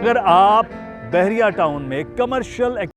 अगर आप बहरिया टाउन में कमर्शियल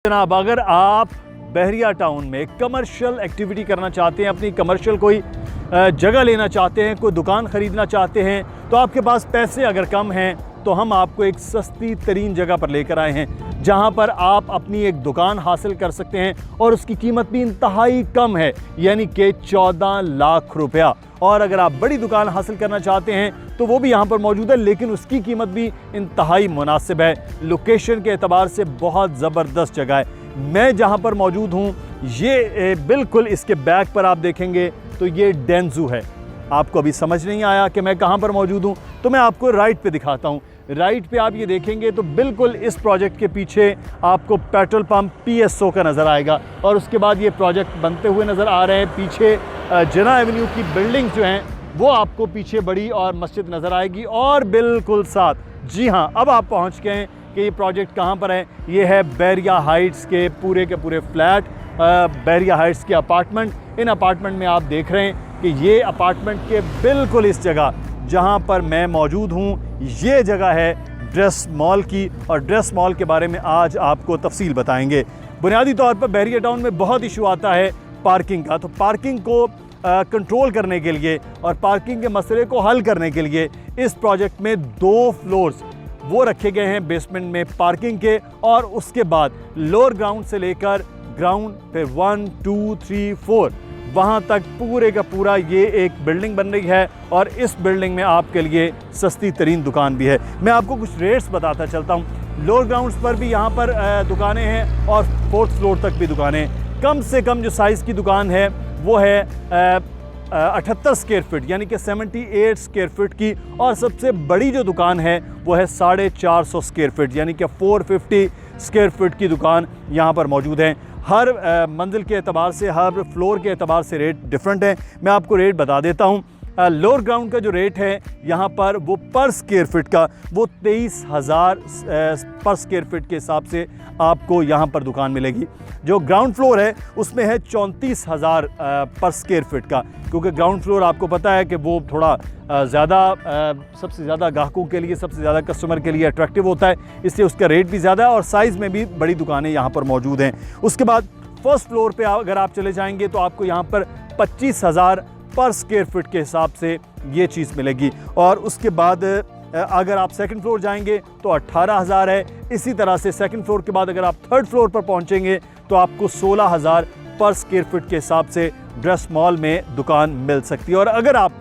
जनाब, अगर आप बहरिया टाउन में कमर्शियल एक्टिविटी करना चाहते हैं, अपनी कमर्शियल कोई जगह लेना चाहते हैं, कोई दुकान ख़रीदना चाहते हैं, तो आपके पास पैसे अगर कम हैं तो हम आपको एक सस्ती तरीन जगह पर लेकर आए हैं जहां पर आप अपनी एक दुकान हासिल कर सकते हैं और उसकी कीमत भी इंतहाई कम है, यानी कि 14 लाख रुपया। और अगर आप बड़ी दुकान हासिल करना चाहते हैं तो वो भी यहाँ पर मौजूद है, लेकिन उसकी कीमत भी इंतहाई मुनासिब है। लोकेशन के एतबार से बहुत ज़बरदस्त जगह है। मैं जहाँ पर मौजूद हूँ ये बिल्कुल इसके बैक पर आप देखेंगे तो ये डेंजू है। आपको अभी समझ नहीं आया कि मैं कहाँ पर मौजूद हूँ, तो मैं आपको राइट पे दिखाता हूँ। राइट पे आप ये देखेंगे तो बिल्कुल इस प्रोजेक्ट के पीछे आपको पेट्रोल पंप PSO का नज़र आएगा और उसके बाद ये प्रोजेक्ट बनते हुए नज़र आ रहे हैं। पीछे जना एवेन्यू की बिल्डिंग जो हैं वो आपको पीछे बड़ी और मस्जिद नज़र आएगी और बिल्कुल साथ, जी हाँ, अब आप पहुँच गए हैं कि ये प्रोजेक्ट कहाँ पर है। ये है बहरिया हाइट्स के पूरे फ्लैट, बहरिया हाइट्स के अपार्टमेंट। इन अपार्टमेंट में आप देख रहे हैं कि ये अपार्टमेंट के बिल्कुल इस जगह जहाँ पर मैं मौजूद हूँ, ये जगह है ड्रेस मॉल की, और ड्रेस मॉल के बारे में आज आपको तफसील बताएंगे। बुनियादी तौर पर बहरिया टाउन में बहुत इशू आता है पार्किंग का, तो पार्किंग को कंट्रोल करने के लिए और पार्किंग के मसले को हल करने के लिए इस प्रोजेक्ट में 2 फ्लोर्स वो रखे गए हैं बेसमेंट में पार्किंग के, और उसके बाद लोअर ग्राउंड से लेकर ग्राउंड पे 1, 2, 3, 4 वहाँ तक पूरे का पूरा ये एक बिल्डिंग बन रही है और इस बिल्डिंग में आपके लिए सस्ती तरीन दुकान भी है। मैं आपको कुछ रेट्स बताता चलता हूँ। लोअर ग्राउंड्स पर भी यहाँ पर दुकानें हैं और 4th फ्लोर तक भी दुकानें। कम से कम जो साइज़ की दुकान है वो है 78 स्क्वायर फीट यानी कि 78 स्क्वायर फीट की, और सबसे बड़ी जो दुकान है वो है 450 स्क्वायर फीट यानी कि 450 स्क्वायर फीट की दुकान यहाँ पर मौजूद है। हर मंजिल के एतबार से, हर फ्लोर के एतबार से रेट डिफरेंट है। मैं आपको रेट बता देता हूँ। लोअर ग्राउंड का जो रेट है यहाँ पर वो पर स्क्वायर फीट का वो 23,000 पर स्क्वायर फीट के हिसाब से आपको यहाँ पर दुकान मिलेगी। जो ग्राउंड फ्लोर है उसमें है 34,000 पर स्क्वायर फीट का, क्योंकि ग्राउंड फ्लोर आपको पता है कि वो थोड़ा सबसे ज़्यादा ग्राहकों के लिए, सबसे ज़्यादा कस्टमर के लिए अट्रैक्टिव होता है, इसलिए उसका रेट भी ज़्यादा है और साइज़ में भी बड़ी दुकानें यहाँ पर मौजूद हैं। उसके बाद फर्स्ट फ्लोर पे अगर आप चले जाएंगे तो आपको यहाँ पर 25,000 पर स्क्वायर फीट के हिसाब से ये चीज़ मिलेगी, और उसके बाद अगर आप सेकंड फ्लोर जाएंगे तो 18,000 है। इसी तरह से सेकंड फ्लोर के बाद अगर आप थर्ड फ्लोर पर पहुँचेंगे तो आपको 16,000 पर स्क्वायर फीट के हिसाब से ड्रेस मॉल में दुकान मिल सकती है। और अगर आप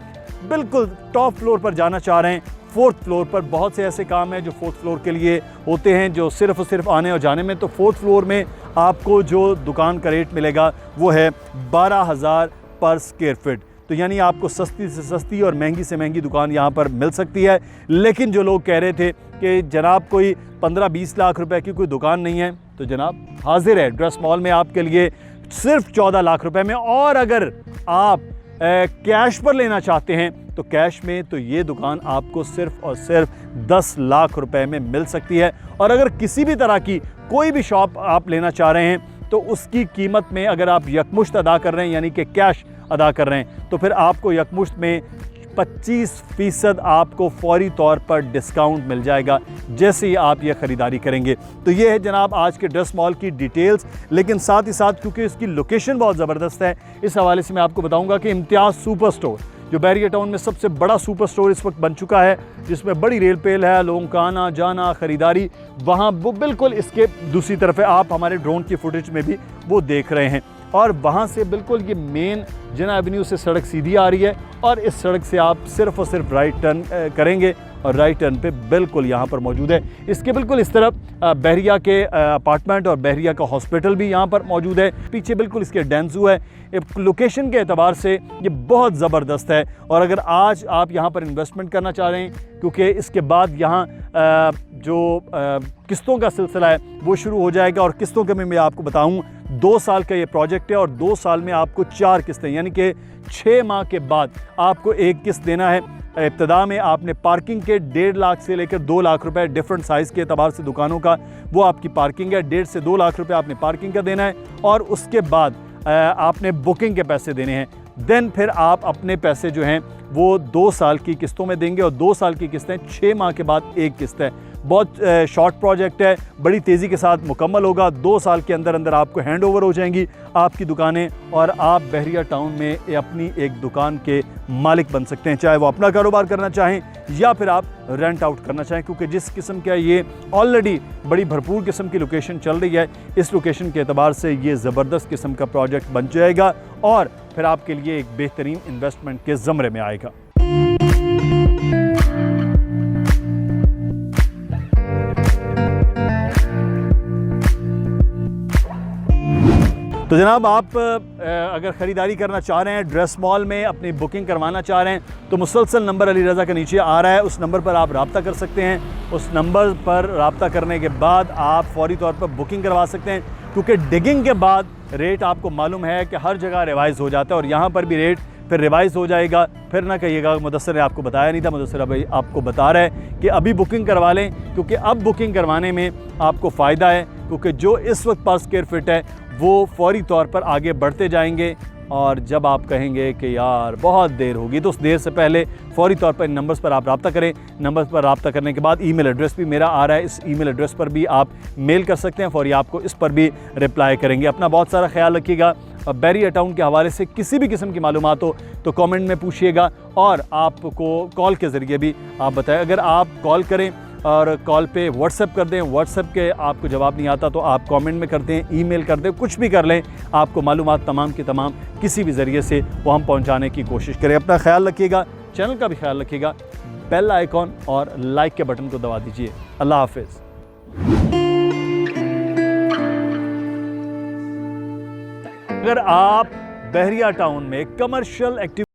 बिल्कुल टॉप फ्लोर पर जाना चाह रहे हैं, 4th फ्लोर पर बहुत से ऐसे काम हैं जो 4th फ्लोर के लिए होते हैं, जो सिर्फ और सिर्फ आने और जाने में, तो 4th फ्लोर में आपको जो दुकान का रेट मिलेगा वो है 12,000 पर स्क्वायर फीट। तो यानी आपको सस्ती से सस्ती और महंगी से महंगी दुकान यहाँ पर मिल सकती है। लेकिन जो लोग कह रहे थे कि जनाब कोई 15-20 लाख रुपए की कोई दुकान नहीं है, तो जनाब हाजिर है ड्रेस मॉल में आपके लिए सिर्फ 14 लाख रुपए में। और अगर आप कैश पर लेना चाहते हैं तो कैश में तो ये दुकान आपको सिर्फ और सिर्फ 10 लाख रुपए में मिल सकती है। और अगर किसी भी तरह की कोई भी शॉप आप लेना चाह रहे हैं तो उसकी कीमत में अगर आप यकमुश्त अदा कर रहे हैं यानी कि कैश अदा कर रहे हैं तो फिर आपको यकमुश्त में 25% आपको फौरी तौर पर डिस्काउंट मिल जाएगा जैसे ही आप ये ख़रीदारी करेंगे। तो ये है जनाब आज के ड्रेस मॉल की डिटेल्स। लेकिन साथ ही साथ क्योंकि इसकी लोकेशन बहुत ज़बरदस्त है, इस हवाले से मैं आपको बताऊंगा कि इम्तियाज़ सुपर स्टोर जो बहरिया टाउन में सबसे बड़ा सुपर स्टोर इस वक्त बन चुका है, जिसमें बड़ी रेल पेल है, लोगों का आना जाना ख़रीदारी, वहाँ वो बिल्कुल इसके दूसरी तरफ है। आप हमारे ड्रोन की फुटेज में भी वो देख रहे हैं। और वहाँ से बिल्कुल ये मेन जना एवेन्यू से सड़क सीधी आ रही है और इस सड़क से आप सिर्फ और सिर्फ राइट टर्न करेंगे और राइट टर्न पे बिल्कुल यहाँ पर मौजूद है। इसके बिल्कुल इस तरफ बहरिया के अपार्टमेंट और बहरिया का हॉस्पिटल भी यहाँ पर मौजूद है। पीछे बिल्कुल इसके डेंजू है। लोकेशन के एतबार से ये बहुत ज़बरदस्त है और अगर आज आप यहाँ पर इन्वेस्टमेंट करना चाह रहे हैं, क्योंकि इसके बाद यहाँ जो किस्तों का सिलसिला है वो शुरू हो जाएगा और किस्तों के मैं आपको बताऊं 2 साल का ये प्रोजेक्ट है और 2 साल में आपको 4 किस्तें यानी कि 6 माह के बाद आपको एक किस्त देना है। इब्तदा में आपने पार्किंग के 1.5 लाख से लेकर 2 लाख रुपए डिफरेंट साइज़ के एतबार से दुकानों का वो आपकी पार्किंग है। 1.5 से 2 लाख रुपए आपने पार्किंग का देना है और उसके बाद आपने बुकिंग के पैसे देने हैं। देन फिर आप अपने पैसे जो हैं वो 2 साल की किस्तों में देंगे और 2 साल की किस्तें 6 माह के बाद एक किस्त है। बहुत शॉर्ट प्रोजेक्ट है, बड़ी तेज़ी के साथ मुकम्मल होगा। 2 साल के अंदर अंदर आपको हैंड ओवर हो जाएंगी आपकी दुकानें और आप बहरिया टाउन में अपनी एक दुकान के मालिक बन सकते हैं, चाहे वो अपना कारोबार करना चाहें या फिर आप रेंट आउट करना चाहें। क्योंकि जिस किस्म का ये ऑलरेडी बड़ी भरपूर किस्म की लोकेशन चल रही है, इस लोकेशन के एतबार से ये ज़बरदस्त किस्म का प्रोजेक्ट बन जाएगा और फिर आपके लिए एक बेहतरीन इन्वेस्टमेंट के ज़मरे में आएगा। तो जनाब आप अगर ख़रीदारी करना चाह रहे हैं, ड्रेस मॉल में अपनी बुकिंग करवाना चाह रहे हैं, तो मुसलसल नंबर अली रज़ा का नीचे आ रहा है, उस नंबर पर आप रब्ता कर सकते हैं। उस नंबर पर रब्ता करने के बाद आप फौरी तौर पर बुकिंग करवा सकते हैं, क्योंकि डिगिंग के बाद रेट आपको मालूम है कि हर जगह रिवाइज़ हो जाता है और यहाँ पर भी रेट फिर रिवाइज़ हो जाएगा। फिर ना कहिएगा मुदस्सिर ने आपको बताया नहीं था। मुदस्सिर भाई आपको बता रहा है कि अभी बुकिंग करवा लें, क्योंकि अब बुकिंग करवाने में आपको फ़ायदा है, क्योंकि जो इस वक्त पर स्क्वायर फिट है वो फौरी तौर पर आगे बढ़ते जाएंगे और जब आप कहेंगे कि यार बहुत देर होगी, तो उस देर से पहले फौरी तौर पर इन नंबर्स पर आप रब्ता करें। नंबर्स पर रब्ता करने के बाद ईमेल एड्रेस भी मेरा आ रहा है, इस ईमेल एड्रेस पर भी आप मेल कर सकते हैं, फौरी आपको इस पर भी रिप्लाई करेंगे। अपना बहुत सारा ख्याल रखिएगा। बहरिया टाउन के हवाले से किसी भी किस्म की मालूमात हो तो कमेंट में पूछिएगा और आपको कॉल के ज़रिए भी आप बताएं। अगर आप कॉल करें और कॉल पे व्हाट्सएप कर दें, व्हाट्सएप के आपको जवाब नहीं आता तो आप कमेंट में कर दें, ईमेल कर दें, कुछ भी कर लें, आपको मालूमात तमाम की तमाम किसी भी ज़रिए से वो हम पहुंचाने की कोशिश करें। अपना ख्याल रखिएगा, चैनल का भी ख्याल रखिएगा, बेल आइकॉन और लाइक के बटन को दबा दीजिए। अल्लाह हाफिज़। अगर आप बहरिया टाउन में कमर्शियल एक्टिविटी